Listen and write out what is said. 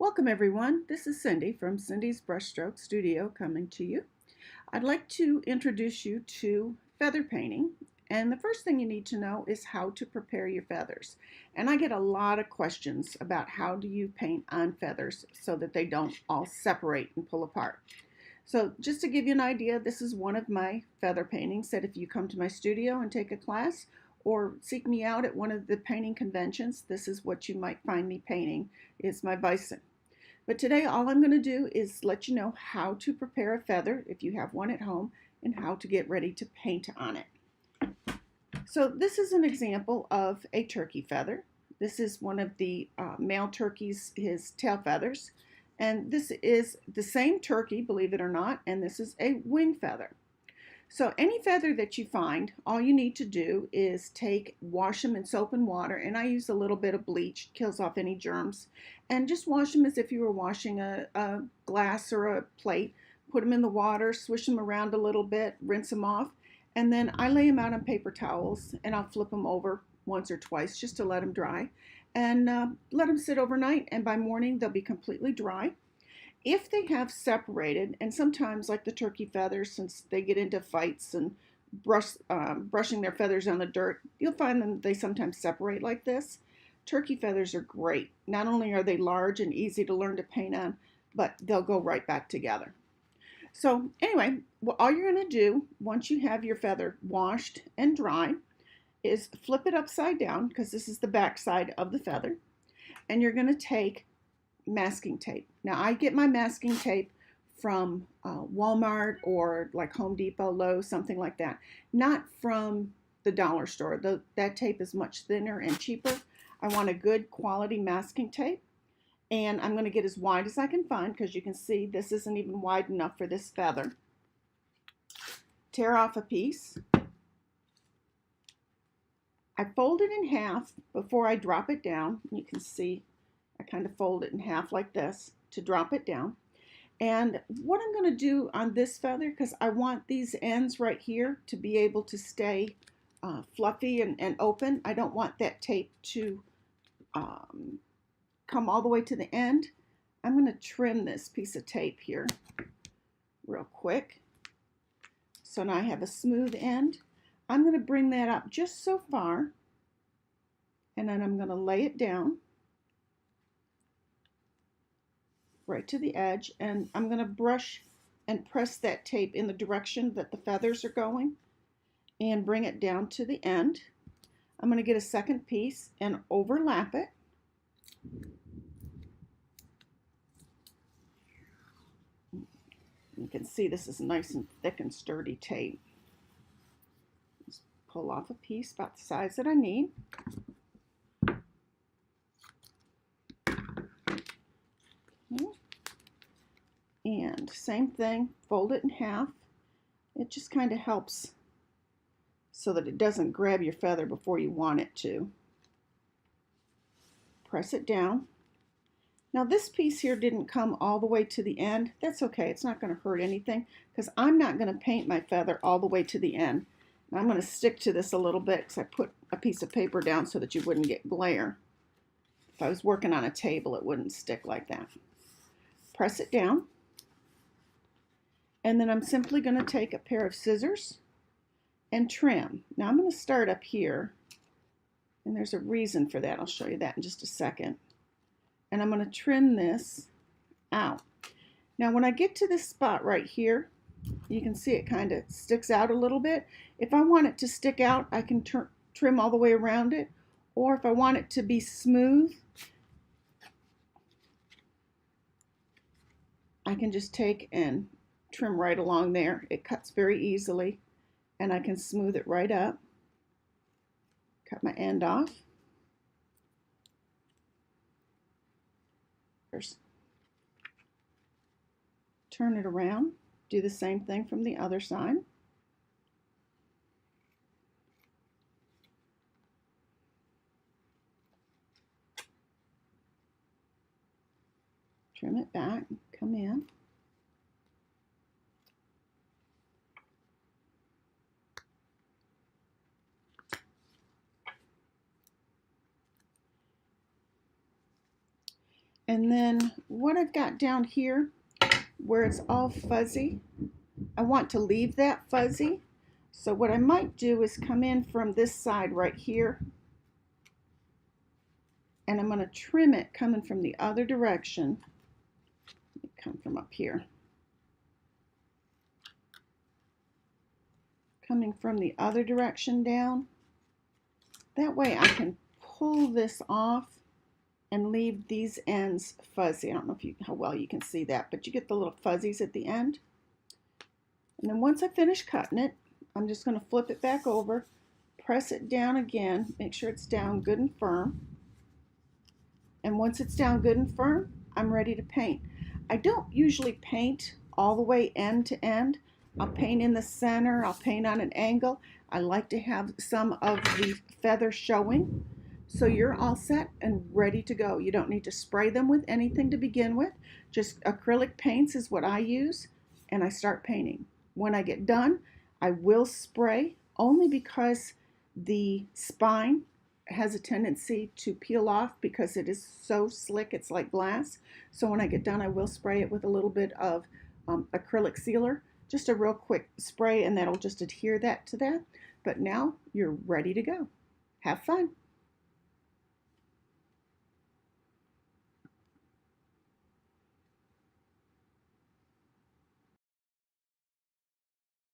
Welcome everyone. This is Cindy from Cindy's Brushstroke Studio coming to you. I'd like to introduce you to feather painting, and the first thing you need to know is how to prepare your feathers. And I get a lot of questions about how do you paint on feathers so that they don't all separate and pull apart. So just to give you an idea, this is one of my feather paintings that if you come to my studio and take a class or seek me out at one of the painting conventions, this is what you might find me painting, is my bison. But today all I'm going to do is let you know how to prepare a feather if you have one at home and how to get ready to paint on it. So this is an example of a turkey feather. This is one of the male turkey's his tail feathers. And this is the same turkey, believe it or not, and this is a wing feather. So any feather that you find, all you need to do is wash them in soap and water, and I use a little bit of bleach, kills off any germs, and just wash them as if you were washing a glass or a plate. Put them in the water, swish them around a little bit, rinse them off, and then I lay them out on paper towels, and I'll flip them over once or twice just to let them dry, and let them sit overnight, and by morning they'll be completely dry. If they have separated, and sometimes like the turkey feathers, since they get into fights and brushing their feathers on the dirt, you'll find them they sometimes separate like this. Turkey feathers are great. Not only are they large and easy to learn to paint on, but they'll go right back together. So anyway, all you're going to do once you have your feather washed and dry is flip it upside down, because this is the back side of the feather, and you're going to take masking tape. Now I get my masking tape from Walmart or like Home Depot, Lowe's, something like that. Not from the dollar store. That tape is much thinner and cheaper. I want a good quality masking tape, and I'm going to get as wide as I can find, because you can see this isn't even wide enough for this feather. Tear off a piece. I fold it in half before I drop it down. You can see I kind of fold it in half like this to drop it down. And what I'm going to do on this feather, because I want these ends right here to be able to stay fluffy and open. I don't want that tape to come all the way to the end. I'm going to trim this piece of tape here real quick. So now I have a smooth end. I'm going to bring that up just so far, and then I'm going to lay it down right to the edge, and I'm going to brush and press that tape in the direction that the feathers are going and bring it down to the end. I'm going to get a second piece and overlap it. You can see this is nice and thick and sturdy tape. Just pull off a piece about the size that I need. And same thing, fold it in half. It just kind of helps so that it doesn't grab your feather before you want it to. Press it down. Now this piece here didn't come all the way to the end. That's okay, it's not going to hurt anything, because I'm not going to paint my feather all the way to the end. Now I'm going to stick to this a little bit because I put a piece of paper down so that you wouldn't get glare. If I was working on a table, it wouldn't stick like that. Press it down. And then I'm simply going to take a pair of scissors and trim. Now I'm going to start up here, and there's a reason for that. I'll show you that in just a second. And I'm going to trim this out. Now when I get to this spot right here, you can see it kind of sticks out a little bit. If I want it to stick out, I can trim all the way around it. Or if I want it to be smooth, I can just take and trim right along there. It cuts very easily, and I can smooth it right up. Cut my end off. Turn it around. Do the same thing from the other side. Trim it back, come in. And then what I've got down here where it's all fuzzy, I want to leave that fuzzy. So what I might do is come in from this side right here, and I'm going to trim it coming from the other direction. Let me come from up here. Coming from the other direction down. That way I can pull this off and leave these ends fuzzy. I don't know how well you can see that, but you get the little fuzzies at the end. And then once I finish cutting it, I'm just going to flip it back over, press it down again, make sure it's down good and firm. And once it's down good and firm, I'm ready to paint. I don't usually paint all the way end to end. I'll paint in the center, I'll paint on an angle. I like to have some of the feather showing. So you're all set and ready to go. You don't need to spray them with anything to begin with. Just acrylic paints is what I use, and I start painting. When I get done, I will spray, only because the spine has a tendency to peel off because it is so slick, it's like glass. So when I get done, I will spray it with a little bit of acrylic sealer, just a real quick spray, and that'll just adhere that to that. But now you're ready to go. Have fun.